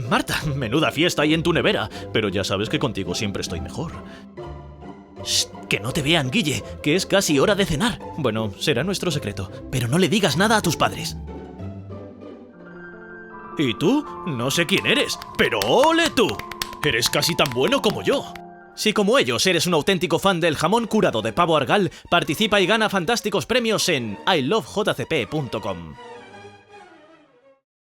Marta, menuda fiesta hay en tu nevera, pero ya sabes que contigo siempre estoy mejor. Shh, que no te vean, Guille, que es casi hora de cenar. Bueno, será nuestro secreto, pero no le digas nada a tus padres. ¿Y tú? No sé quién eres, pero ¡ole tú! Eres casi tan bueno como yo. Si como ellos eres un auténtico fan del jamón curado de pavo Argal, participa y gana fantásticos premios en ilovejcp.com.